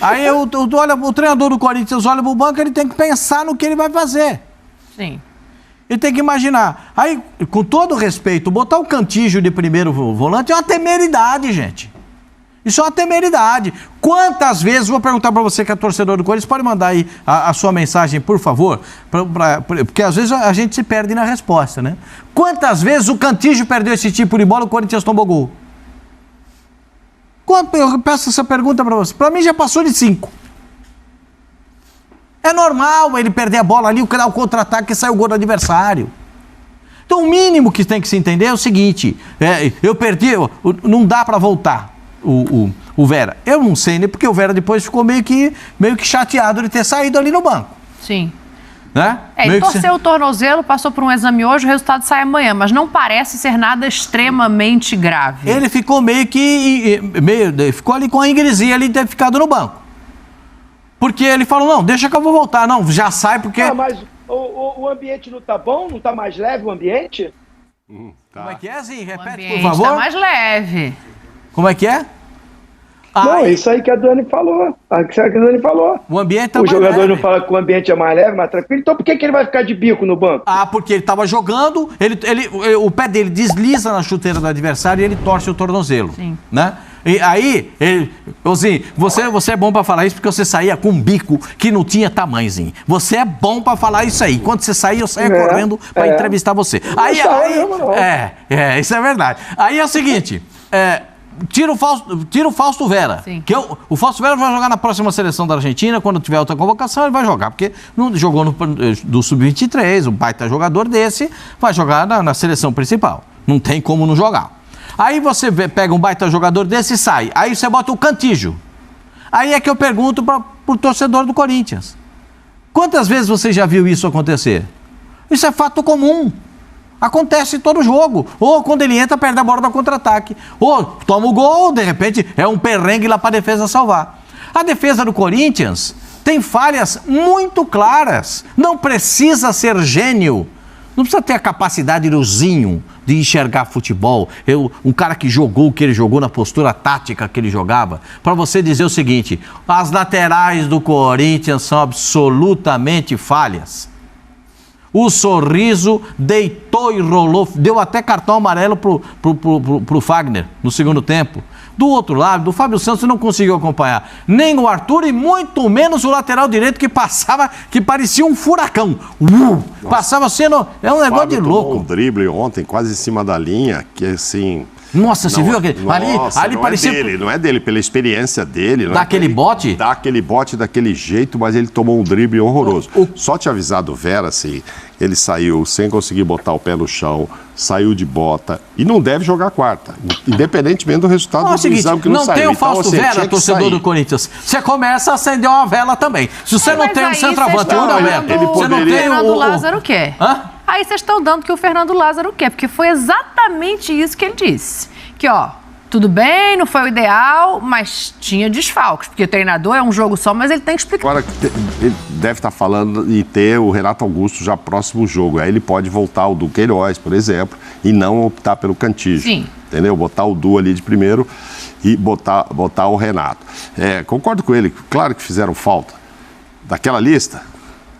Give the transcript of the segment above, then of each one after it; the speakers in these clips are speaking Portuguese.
Aí olha, o treinador do Corinthians olha pro banco, ele tem que pensar no que ele vai fazer. Sim. Ele tem que imaginar. Aí, com todo respeito, botar o Cantígio de primeiro volante é uma temeridade, gente. Isso é uma temeridade. Quantas vezes, vou perguntar para você que é torcedor do Corinthians, pode mandar aí a sua mensagem, por favor, porque às vezes a gente se perde na resposta, né? Quantas vezes o Cantígio perdeu esse tipo de bola e o Corinthians tomou gol? Eu peço essa pergunta para você. Para mim já passou de 5. É normal ele perder a bola ali, o contra-ataque e sair o gol do adversário. Então o mínimo que tem que se entender é o seguinte, eu perdi, não dá para voltar o Vera. Eu não sei, né? Porque o Vera depois ficou meio que chateado de ter saído ali no banco. Sim. Né? Ele torceu o tornozelo, passou por um exame hoje, o resultado sai amanhã, mas não parece ser nada extremamente grave. Ele ficou ficou ali com a ingresia ali de ter ficado no banco. Porque ele falou, não, deixa que eu vou voltar. Não, já sai porque... mas o ambiente não tá bom? Não tá mais leve o ambiente? Tá. Como é que é, Zinho? Repete, por favor. Tá mais leve. Como é que é? Não, isso aí que a Dani falou. O ambiente tá o mais jogador leve. Não fala que o ambiente é mais leve, mais tranquilo. Então por que ele vai ficar de bico no banco? Porque ele tava jogando, o pé dele desliza na chuteira do adversário e ele torce o tornozelo. Sim. Né? E aí, Zinho, você é bom pra falar isso porque você saía com um bico que não tinha tamanhozinho. Você é bom pra falar isso aí. Quando você saía, eu saía correndo pra entrevistar você. Isso é verdade. Aí é o seguinte, tira o Fausto Vera. Sim. O Fausto Vera vai jogar na próxima seleção da Argentina, quando tiver outra convocação, ele vai jogar, porque não jogou do Sub-23, um baita jogador desse, vai jogar na seleção principal. Não tem como não jogar. Aí você pega um baita jogador desse e sai. Aí você bota o Cantígio. Aí é que eu pergunto pro torcedor do Corinthians. Quantas vezes você já viu isso acontecer? Isso é fato comum. Acontece em todo jogo. Ou quando ele entra, perde a bola do contra-ataque. Ou toma o gol, de repente é um perrengue lá para a defesa salvar. A defesa do Corinthians tem falhas muito claras. Não precisa ser gênio. Não precisa ter a capacidade do Zinho de enxergar futebol. Um cara que jogou o que ele jogou na postura tática que ele jogava. Para você dizer o seguinte, as laterais do Corinthians são absolutamente falhas. O Sorriso deitou e rolou, deu até cartão amarelo pro Fagner no segundo tempo. Do outro lado, do Fábio Santos não conseguiu acompanhar nem o Arthur e muito menos o lateral direito que passava, que parecia um furacão. Passava sendo, é um negócio de louco. Um drible ontem, quase em cima da linha, que assim... Nossa, você viu aquele? Ali não parecia... não é dele, pela experiência dele. Daquele bote? Daquele bote, daquele jeito, mas ele tomou um drible horroroso. Só te avisar do Vera, assim, ele saiu sem conseguir botar o pé no chão, saiu de bota e não deve jogar quarta, independentemente do resultado do exame que não saiu. Não tem o Fausto Vera, torcedor do Corinthians. Você começa a acender uma vela também. Se você não tem um centroavante, você não tem o Fernando Lázaro quer. Aí vocês estão dando o que o Fernando Lázaro quer, porque foi exatamente isso que ele disse. Que, tudo bem, não foi o ideal, mas tinha desfalques, porque o treinador é um jogo só, mas ele tem que explicar. Agora, ele deve estar falando de ter o Renato Augusto já próximo jogo. Aí ele pode voltar o Duqueiroz, por exemplo, e não optar pelo Cantígio. Sim. Entendeu? Botar o Du ali de primeiro e botar o Renato. Concordo com ele, claro que fizeram falta. Daquela lista,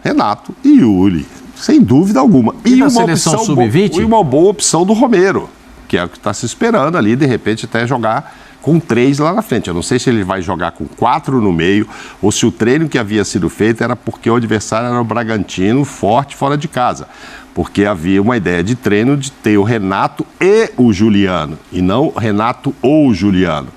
Renato e Yuri. Sem dúvida alguma. E uma seleção sub-20? E uma boa opção do Romero, que é o que está se esperando ali, de repente, até jogar com 3 lá na frente. Eu não sei se ele vai jogar com 4 no meio, ou se o treino que havia sido feito era porque o adversário era o Bragantino, forte, fora de casa. Porque havia uma ideia de treino de ter o Renato e o Juliano, e não Renato ou Juliano.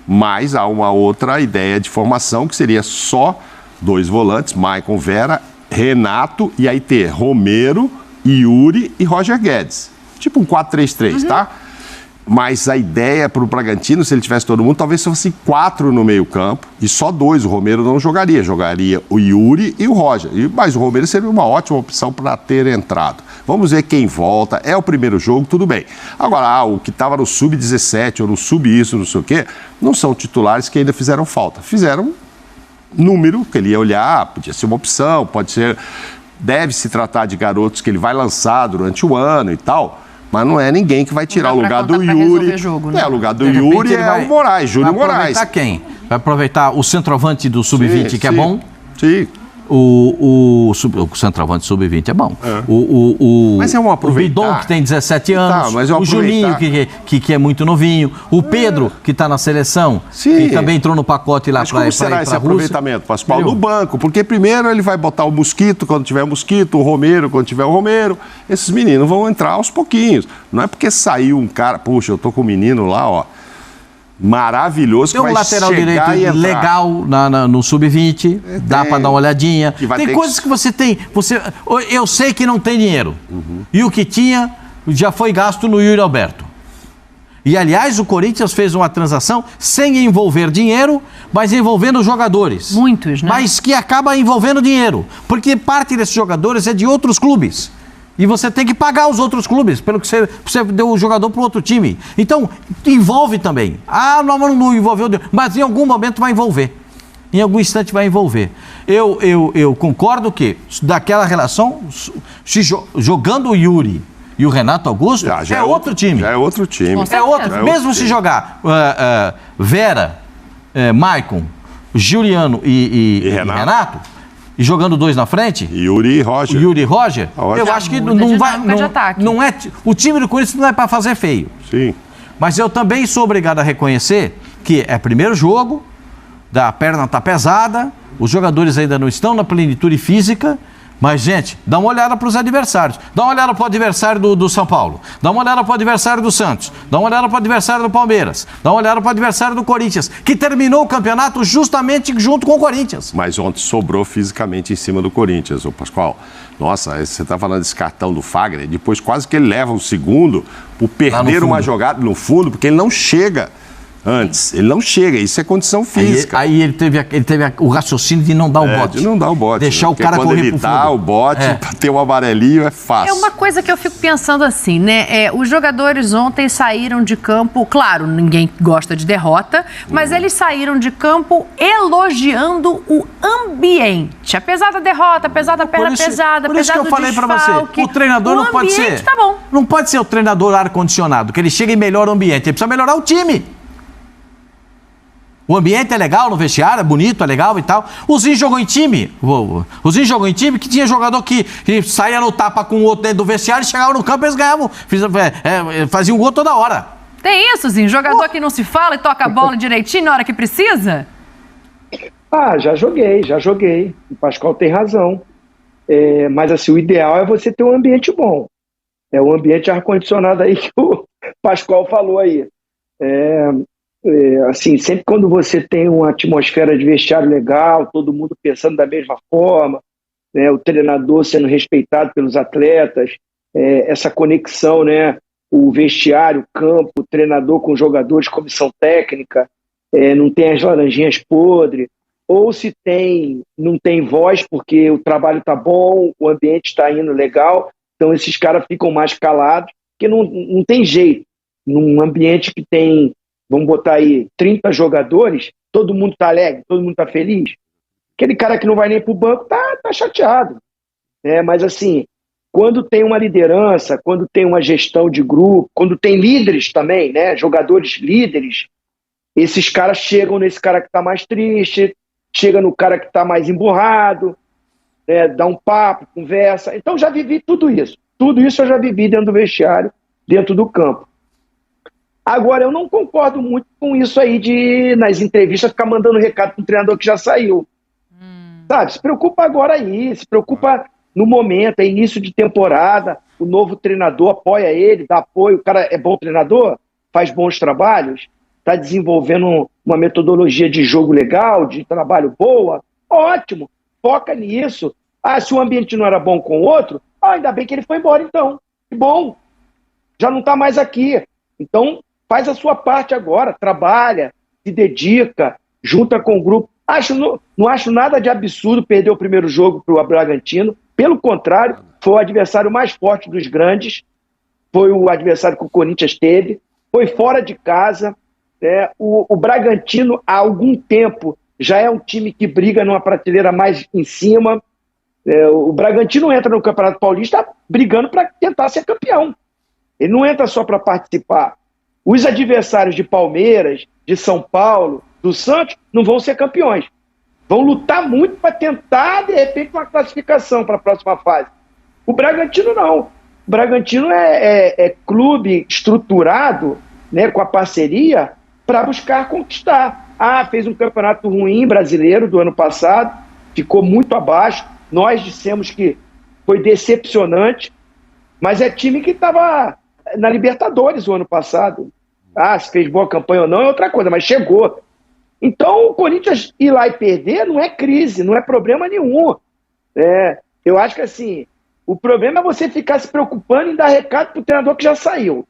Mas há uma outra ideia de formação, que seria só 2 volantes, Maicon Vera, Renato, e aí ter Romero, Yuri e Roger Guedes. Tipo um 4-3-3, tá? Mas a ideia para o Bragantino, se ele tivesse todo mundo, talvez fosse 4 no meio campo e só 2. O Romero não jogaria. Jogaria o Yuri e o Roger. Mas o Romero seria uma ótima opção para ter entrado. Vamos ver quem volta. É o primeiro jogo, tudo bem. Agora, o que estava no Sub-17 ou no Sub-isso, não sei o quê, não são titulares que ainda fizeram falta. Fizeram número que ele ia olhar, podia ser uma opção, pode ser... Deve se tratar de garotos que ele vai lançar durante o ano e tal, mas não é ninguém que vai tirar o lugar do Yuri. Jogo, né? O lugar do Yuri é o Moraes, Júnior Moraes. Quem? Vai aproveitar o centroavante do Sub-20, que é bom. Sim. O centroavante sub-20 é bom. Mas é um aproveitar. O Bidon, que tem 17 anos. Mas o Juninho, que é muito novinho. O Pedro, que está na seleção. Sim. Que também entrou no pacote lá para a Rússia. Como será esse aproveitamento, Pascoal? No banco. Porque primeiro ele vai botar o Mosquito quando tiver o Mosquito, o Romero quando tiver o Romero. Esses meninos vão entrar aos pouquinhos. Não é porque saiu um cara... Puxa, eu tô com um menino lá, ó. Maravilhoso, tem um lateral direito legal no Sub-20, dá para dar uma olhadinha. Tem coisas que você tem. Eu sei que não tem dinheiro. E o que tinha já foi gasto no Yuri Alberto. E, aliás, o Corinthians fez uma transação sem envolver dinheiro, mas envolvendo jogadores. Muitos, né? Mas que acaba envolvendo dinheiro. Porque parte desses jogadores é de outros clubes. E você tem que pagar os outros clubes pelo que você deu o jogador para o outro time. Então, envolve também. Não envolveu, mas em algum momento vai envolver. Em algum instante vai envolver. Eu concordo que daquela relação, jogando o Yuri e o Renato Augusto, já é outro time. Já é outro time. É outro. Mesmo se jogar Vera, Maicon, Juliano e Renato, e jogando dois na frente. Yuri e Roger. Eu acho que não vai. Não é, o time do Corinthians não é para fazer feio. Sim. Mas eu também sou obrigado a reconhecer que é primeiro jogo, a perna está pesada, os jogadores ainda não estão na plenitude física. Mas, gente, dá uma olhada para os adversários. Dá uma olhada para o adversário do São Paulo. Dá uma olhada para o adversário do Santos. Dá uma olhada para o adversário do Palmeiras. Dá uma olhada para o adversário do Corinthians, que terminou o campeonato justamente junto com o Corinthians. Mas ontem sobrou fisicamente em cima do Corinthians, ô Pascoal. Nossa, você está falando desse cartão do Fagner, depois quase que ele leva um segundo por perder uma jogada no fundo, porque ele não chega antes. Ele não chega, isso é condição física. Aí ele teve o raciocínio de não dar o bote. De não dar o bote. Deixar o cara correr pro fundo. Quando ele dá o bote, pra ter um amarelinho é fácil. É uma coisa que eu fico pensando assim, né? Os jogadores ontem saíram de campo, claro, ninguém gosta de derrota, mas eles saíram de campo elogiando o ambiente. Apesar da derrota, apesar da perna pesada, por isso apesar que eu falei pra você, o treinador não pode ser. Tá bom. Não pode ser o treinador ar-condicionado, que ele chega e melhora o ambiente. Ele precisa melhorar o time. O ambiente é legal no vestiário, é bonito, é legal e tal. O Zinho jogou em time. O Zinho jogou em time que tinha jogador que saía no tapa com o outro dentro do vestiário, chegava no campo e eles ganhavam. Faziam um gol toda hora. Tem isso, Zinho? Jogador que não se fala e toca a bola direitinho na hora que precisa? Já joguei. O Pascoal tem razão. Mas assim, o ideal é você ter um ambiente bom. É o ambiente ar-condicionado aí que o Pascoal falou aí. Assim, sempre quando você tem uma atmosfera de vestiário legal, todo mundo pensando da mesma forma, né, o treinador sendo respeitado pelos atletas, essa conexão, né, o vestiário, o campo, o treinador com os jogadores, comissão técnica, não tem as laranjinhas podres, ou se tem, não tem voz porque o trabalho está bom, o ambiente está indo legal, então esses caras ficam mais calados, porque não tem jeito. Num ambiente que tem, vamos botar aí, 30 jogadores, todo mundo tá alegre, todo mundo tá feliz. Aquele cara que não vai nem pro banco tá chateado. Mas assim, quando tem uma liderança, quando tem uma gestão de grupo, quando tem líderes também, né, jogadores líderes, esses caras chegam nesse cara que tá mais triste, chega no cara que tá mais emburrado, dá um papo, conversa. Então já vivi tudo isso. Tudo isso eu já vivi dentro do vestiário, dentro do campo. Agora, eu não concordo muito com isso aí de, nas entrevistas, ficar mandando recado para um treinador que já saiu. Sabe, se preocupa agora aí, se preocupa no momento, é início de temporada, o novo treinador apoia ele, dá apoio, o cara é bom treinador, faz bons trabalhos, está desenvolvendo uma metodologia de jogo legal, de trabalho boa, ótimo, foca nisso. Se o ambiente não era bom com o outro, ainda bem que ele foi embora então, que bom, já não está mais aqui. Então, faz a sua parte agora, trabalha, se dedica, junta com o grupo. Não acho nada de absurdo perder o primeiro jogo para o Bragantino. Pelo contrário, foi o adversário mais forte dos grandes. Foi o adversário que o Corinthians teve. Foi fora de casa. O Bragantino, há algum tempo, já é um time que briga numa prateleira mais em cima. O Bragantino entra no Campeonato Paulista brigando para tentar ser campeão. Ele não entra só para participar. Os adversários de Palmeiras, de São Paulo, do Santos, não vão ser campeões. Vão lutar muito para tentar, de repente, uma classificação para a próxima fase. O Bragantino não. O Bragantino é clube estruturado, né, com a parceria para buscar conquistar. Fez um campeonato ruim brasileiro do ano passado, ficou muito abaixo. Nós dissemos que foi decepcionante, mas é time que estava na Libertadores o ano passado. Se fez boa campanha ou não é outra coisa, mas chegou. Então, o Corinthians ir lá e perder não é crise, não é problema nenhum. Eu acho que assim, o problema é você ficar se preocupando em dar recado para o treinador que já saiu.